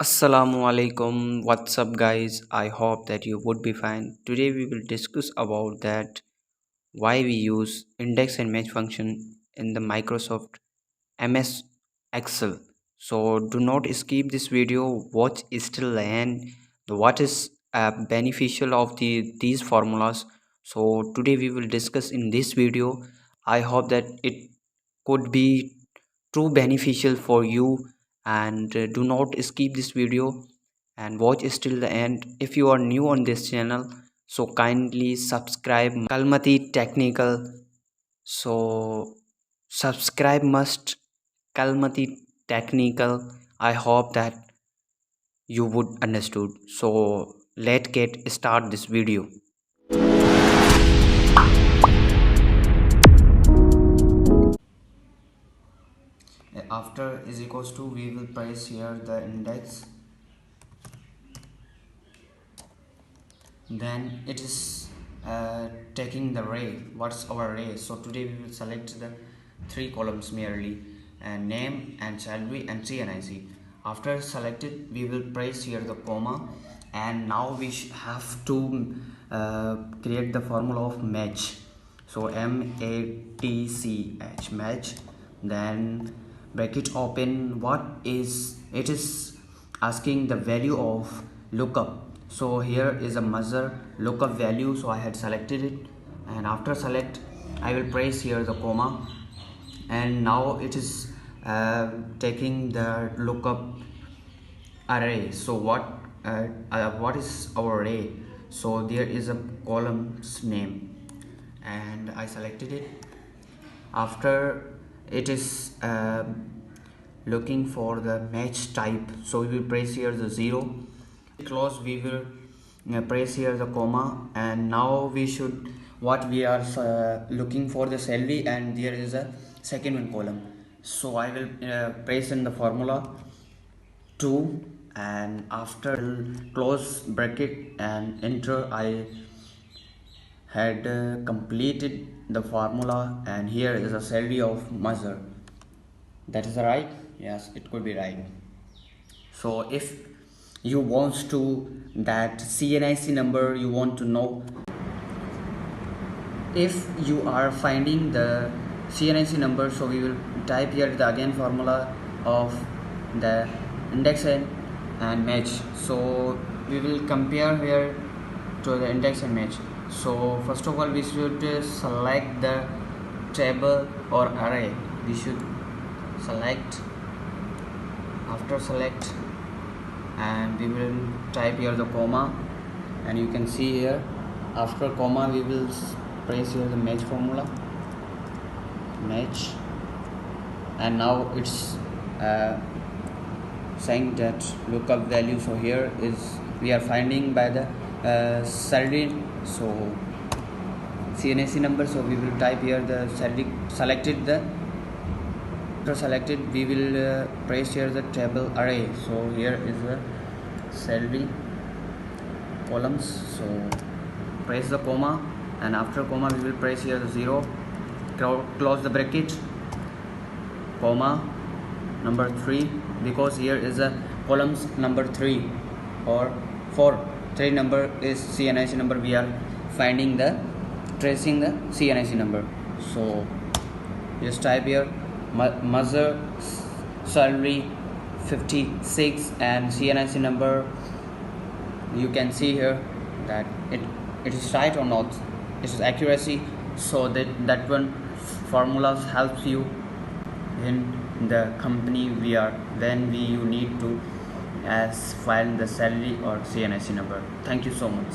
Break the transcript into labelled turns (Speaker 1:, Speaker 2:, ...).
Speaker 1: Assalamu alaikum. What's up, guys? I hope that you would be fine. Today we will discuss about that why we use index and match function in the Microsoft MS Excel. So do not skip this video. Watch it till the end. What is beneficial of these formulas? So today we will discuss in this video. I hope that it could be true beneficial for you, and do not skip this video and watch it till the end. If you are new on this channel, so kindly subscribe Kalmati Technical. So subscribe must Kalmati Technical. I hope that you would understood. So let's get start this video. After is equals to, we will place here the index, then it is taking the array. What's our array? So today we will select the three columns merely, and name and salary and CNIC. After selected, we will place here the comma, and now we have to create the formula of match. So match, match, then bracket open. What is it? Is asking the value of lookup. So here is a measure lookup value, so I had selected it, and after select I will place here the comma, and now it is taking the lookup array. So what is our array? So there is a column's name, and I selected it. After it is looking for the match type, so we will press here the 0. Close, we will press here the comma, and now we should what we are looking for the salary, and there is a second one column. So I will press in the formula 2, and after close bracket and enter, I had completed the formula, and here is a salary of measure. That is right? Yes, it could be right. So if you want to that CNIC number, you want to know, if you are finding the CNIC number, so we will type here the again formula of the index and match. So we will compare here to the index and match. So first of all, we should select the table or array. We should select. After select, and we will type here the comma, and you can see here after comma we will press here the match formula, match, and now it's saying that lookup value. So here is we are finding by the salary, so CNIC number. So we will type here the salary, selected the, after selected we will press here the table array. So here is the salary columns, so press the comma, and after comma we will press here the 0, close the bracket, comma number 3, because here is a columns number 3 or 4. 3 number is CNIC number, we are finding the tracing the CNIC number. So just type here measure salary 56 and CNIC number. You can see here that it is right or not, it is accuracy. So that one formulas helps you in the company we are, when you need to find the salary or CNIC number. Thank you so much.